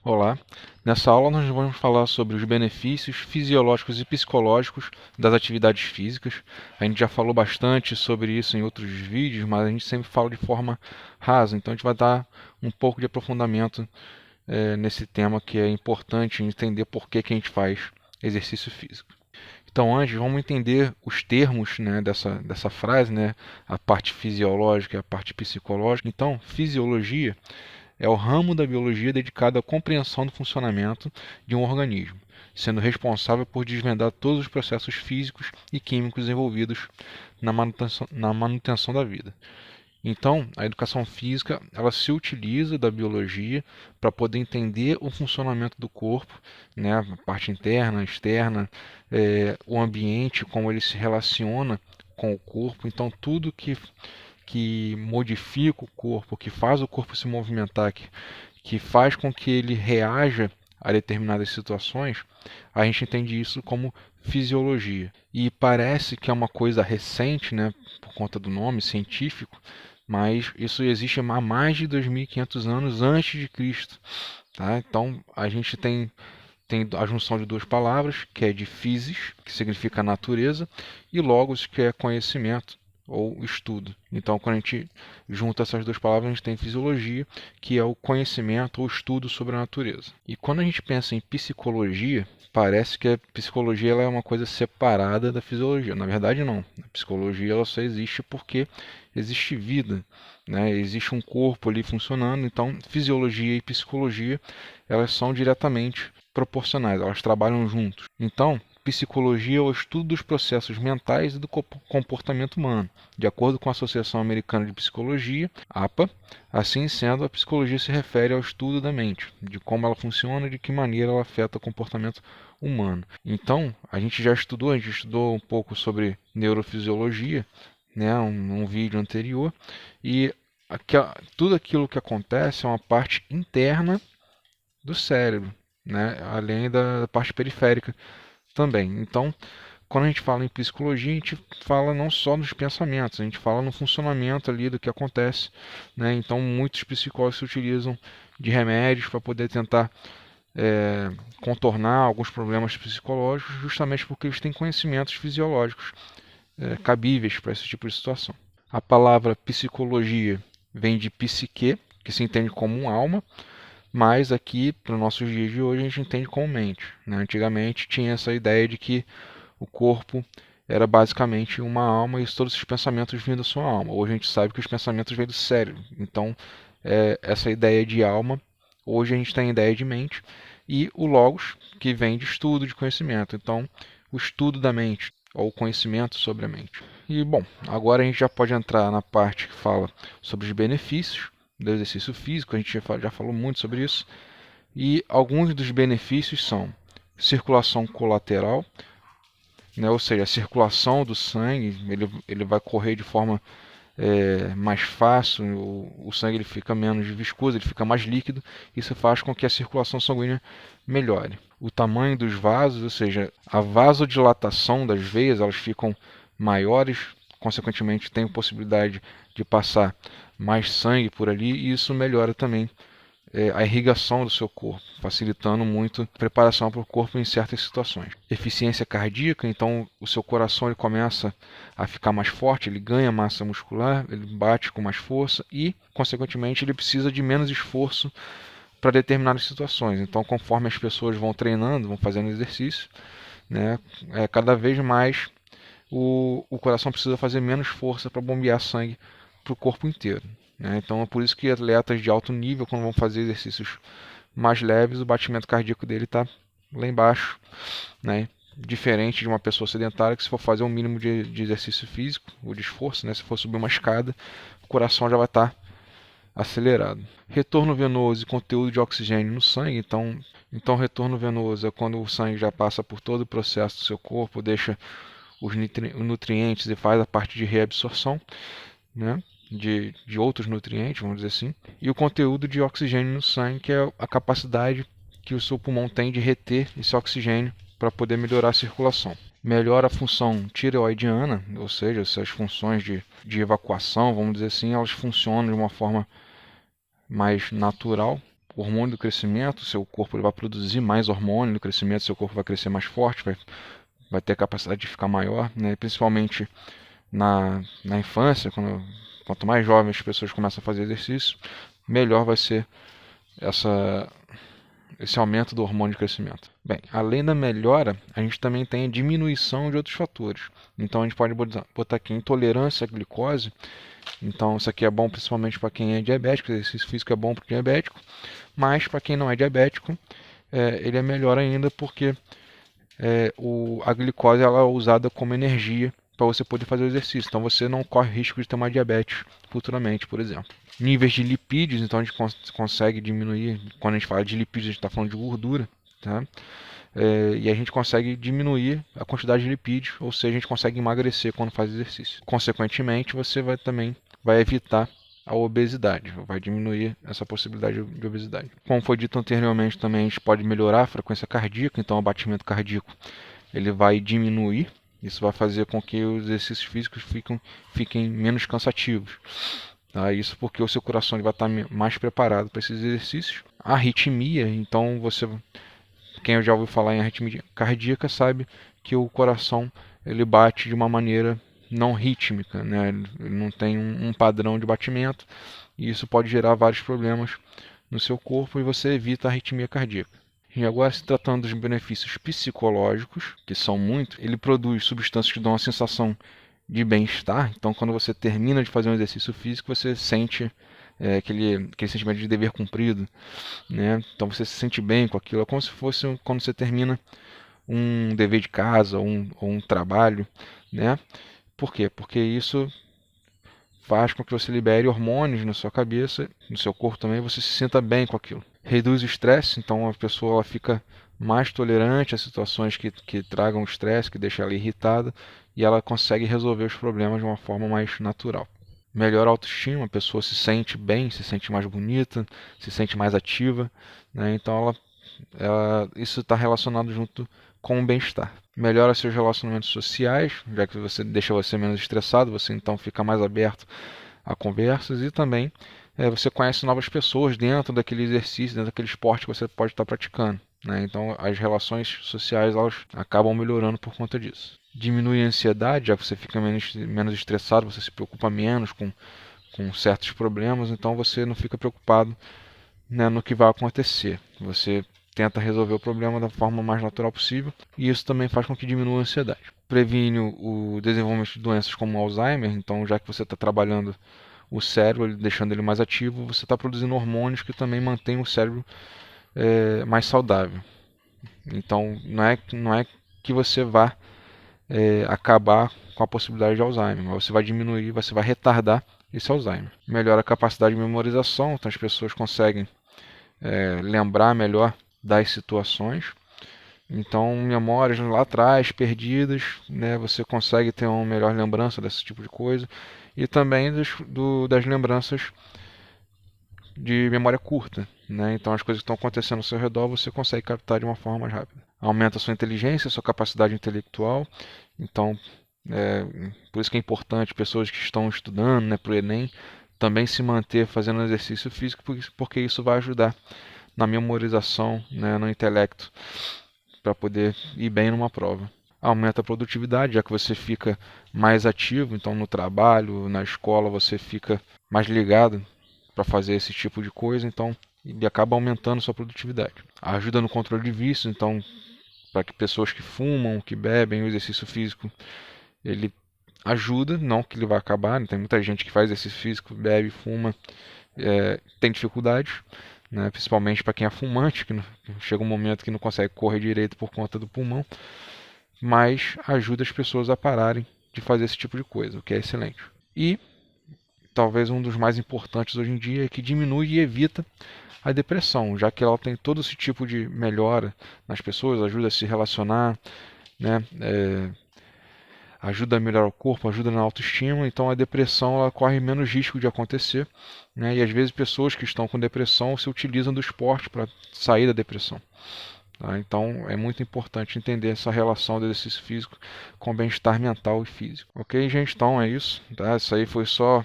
Olá, nessa aula nós vamos falar sobre os benefícios fisiológicos e psicológicos das atividades físicas. A gente já falou bastante sobre isso em outros vídeos, mas a gente sempre fala de forma rasa, então a gente vai dar um pouco de aprofundamento nesse tema que é importante entender por que a gente faz exercício físico. Então, antes, vamos entender os termos, né, dessa frase, né, a parte fisiológica e a parte psicológica. Então, fisiologia é o ramo da biologia dedicado à compreensão do funcionamento de um organismo, sendo responsável por desvendar todos os processos físicos e químicos envolvidos na manutenção da vida. Então, a educação física, ela se utiliza da biologia para poder entender o funcionamento do corpo, né, a parte interna, externa, o ambiente, como ele se relaciona com o corpo. Então, tudo que modifica o corpo, que faz o corpo se movimentar, que faz com que ele reaja a determinadas situações, a gente entende isso como fisiologia. E parece que é uma coisa recente, né, por conta do nome científico, mas isso existe há mais de 2.500 anos antes de Cristo. Tá? Então a gente tem a junção de duas palavras, que é de physis, que significa natureza, e logos, que é conhecimento ou estudo. Então, quando a gente junta essas duas palavras, a gente tem fisiologia, que é o conhecimento ou estudo sobre a natureza. E quando a gente pensa em psicologia, parece que a psicologia ela é uma coisa separada da fisiologia. Na verdade, não. A psicologia ela só existe porque existe vida, né? Existe um corpo ali funcionando. Então, fisiologia e psicologia elas são diretamente proporcionais, elas trabalham juntos. Então, psicologia é o estudo dos processos mentais e do comportamento humano, de acordo com a Associação Americana de Psicologia, APA. Assim sendo, a psicologia se refere ao estudo da mente, de como ela funciona e de que maneira ela afeta o comportamento humano. Então, a gente estudou um pouco sobre neurofisiologia, né, um vídeo anterior, e tudo aquilo que acontece é uma parte interna do cérebro, né, além da parte periférica também. Então, quando a gente fala em psicologia, a gente fala não só nos pensamentos, a gente fala no funcionamento ali do que acontece, né? Então, muitos psicólogos se utilizam de remédios para poder tentar contornar alguns problemas psicológicos, justamente porque eles têm conhecimentos fisiológicos cabíveis para esse tipo de situação. A palavra psicologia vem de psique, que se entende como uma alma, mas aqui, para os nossos dias de hoje, a gente entende como mente, né? Antigamente tinha essa ideia de que o corpo era basicamente uma alma e todos os pensamentos vinham da sua alma. Hoje a gente sabe que os pensamentos vêm do cérebro. Então, essa ideia de alma, hoje a gente tem a ideia de mente, e o logos, que vem de estudo, de conhecimento. Então, o estudo da mente, ou o conhecimento sobre a mente. E, bom, agora a gente já pode entrar na parte que fala sobre os benefícios do exercício físico, a gente já falou muito sobre isso, e alguns dos benefícios são circulação colateral, né, ou seja, a circulação do sangue, ele vai correr de forma mais fácil, o sangue ele fica menos viscoso, ele fica mais líquido, isso faz com que a circulação sanguínea melhore. O tamanho dos vasos, ou seja, a vasodilatação das veias, elas ficam maiores, consequentemente tem possibilidade de passar mais sangue por ali, e isso melhora também a irrigação do seu corpo, facilitando muito a preparação para o corpo em certas situações. Eficiência cardíaca, então o seu coração ele começa a ficar mais forte, ele ganha massa muscular, ele bate com mais força e, consequentemente, ele precisa de menos esforço para determinadas situações. Então, conforme as pessoas vão treinando, vão fazendo exercício, né, cada vez mais o coração precisa fazer menos força para bombear sangue para o corpo inteiro. Né? Então é por isso que atletas de alto nível, quando vão fazer exercícios mais leves, o batimento cardíaco dele está lá embaixo. Né? Diferente de uma pessoa sedentária que se for fazer um mínimo de exercício físico, ou de esforço, né? Se for subir uma escada, o coração já vai estar acelerado. Retorno venoso e conteúdo de oxigênio no sangue. Então retorno venoso é quando o sangue já passa por todo o processo do seu corpo, deixa os nutrientes e faz a parte de reabsorção, né, de outros nutrientes, vamos dizer assim. E o conteúdo de oxigênio no sangue, que é a capacidade que o seu pulmão tem de reter esse oxigênio para poder melhorar a circulação. Melhora a função tireoidiana, ou seja, essas funções de evacuação, vamos dizer assim, elas funcionam de uma forma mais natural, hormônio do crescimento, seu corpo ele vai produzir mais hormônio do crescimento, seu corpo vai crescer mais forte, vai ter a capacidade de ficar maior, né? Principalmente na infância, quanto mais jovens as pessoas começam a fazer exercício, melhor vai ser esse aumento do hormônio de crescimento. Bem, além da melhora, a gente também tem a diminuição de outros fatores. Então a gente pode botar aqui intolerância à glicose. Então isso aqui é bom principalmente para quem é diabético, exercício físico é bom para o diabético, mas para quem não é diabético, ele é melhor ainda porque a glicose ela é usada como energia para você poder fazer o exercício. Então você não corre risco de ter uma diabetes futuramente, por exemplo. Níveis de lipídios, então a gente consegue diminuir, quando a gente fala de lipídios, a gente está falando de gordura, tá? E a gente consegue diminuir a quantidade de lipídios, ou seja, a gente consegue emagrecer quando faz exercício. Consequentemente, você também vai evitar a obesidade, vai diminuir essa possibilidade de obesidade. Como foi dito anteriormente, também a gente pode melhorar a frequência cardíaca, então o batimento cardíaco ele vai diminuir. Isso vai fazer com que os exercícios físicos fiquem menos cansativos. Tá? Isso porque o seu coração ele vai estar mais preparado para esses exercícios. A arritmia, então quem já ouviu falar em arritmia cardíaca sabe que o coração ele bate de uma maneira não rítmica, né? Ele não tem um padrão de batimento e isso pode gerar vários problemas no seu corpo e você evita a arritmia cardíaca. E agora, se tratando dos benefícios psicológicos, que são muitos, ele produz substâncias que dão uma sensação de bem-estar. Então, quando você termina de fazer um exercício físico, você sente aquele sentimento de dever cumprido, né? Então, você se sente bem com aquilo. É como se fosse quando você termina um dever de casa ou um trabalho, né? Por quê? Porque isso faz com que você libere hormônios na sua cabeça, no seu corpo também, você se sinta bem com aquilo. Reduz o estresse, então a pessoa ela fica mais tolerante a situações que tragam estresse, que deixam ela irritada, e ela consegue resolver os problemas de uma forma mais natural. Melhora a autoestima, a pessoa se sente bem, se sente mais bonita, se sente mais ativa, né? Então isso está relacionado junto com o bem-estar. Melhora seus relacionamentos sociais, já que você deixa você menos estressado, você então fica mais aberto a conversas e também você conhece novas pessoas dentro daquele exercício, dentro daquele esporte que você pode estar praticando, né? Então as relações sociais elas acabam melhorando por conta disso. Diminui a ansiedade, já que você fica menos estressado, você se preocupa menos com certos problemas, então você não fica preocupado, né, no que vai acontecer. Você tenta resolver o problema da forma mais natural possível e isso também faz com que diminua a ansiedade. Previne o desenvolvimento de doenças como Alzheimer, então já que você está trabalhando o cérebro, deixando ele mais ativo, você está produzindo hormônios que também mantêm o cérebro mais saudável. Então não é que você vá acabar com a possibilidade de Alzheimer, mas você vai diminuir, você vai retardar esse Alzheimer. Melhora a capacidade de memorização, então as pessoas conseguem lembrar melhor das situações. Então, memórias lá atrás, perdidas, né, você consegue ter uma melhor lembrança desse tipo de coisa. E também das lembranças de memória curta, né? Então, as coisas que estão acontecendo ao seu redor, você consegue captar de uma forma mais rápida. Aumenta a sua inteligência, a sua capacidade intelectual. Então, por isso que é importante pessoas que estão estudando, né, para o Enem, também se manter fazendo exercício físico, porque isso vai ajudar na memorização, né, no intelecto, para poder ir bem numa prova. Aumenta a produtividade, já que você fica mais ativo, então no trabalho, na escola, você fica mais ligado para fazer esse tipo de coisa, então ele acaba aumentando sua produtividade. Ajuda no controle de vícios, então para que pessoas que fumam, que bebem, o exercício físico, ele ajuda, não que ele vai acabar, né? Tem muita gente que faz exercício físico, bebe, fuma, tem dificuldades, né? Principalmente para quem é fumante, que chega um momento que não consegue correr direito por conta do pulmão, mas ajuda as pessoas a pararem de fazer esse tipo de coisa, o que é excelente. E talvez um dos mais importantes hoje em dia é que diminui e evita a depressão, já que ela tem todo esse tipo de melhora nas pessoas, ajuda a se relacionar, né? Ajuda a melhorar o corpo, ajuda na autoestima, então a depressão ela corre menos risco de acontecer, né? E às vezes pessoas que estão com depressão se utilizam do esporte para sair da depressão. Tá? Então é muito importante entender essa relação do exercício físico com o bem-estar mental e físico. Ok, gente? Então é isso. Tá? Isso aí foi só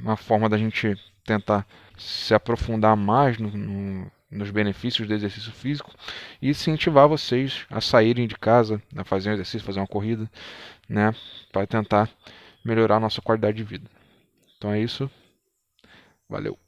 uma forma da gente tentar se aprofundar mais nos benefícios do exercício físico e incentivar vocês a saírem de casa, a fazer um exercício, fazer uma corrida, né, para tentar melhorar a nossa qualidade de vida. Então é isso. Valeu.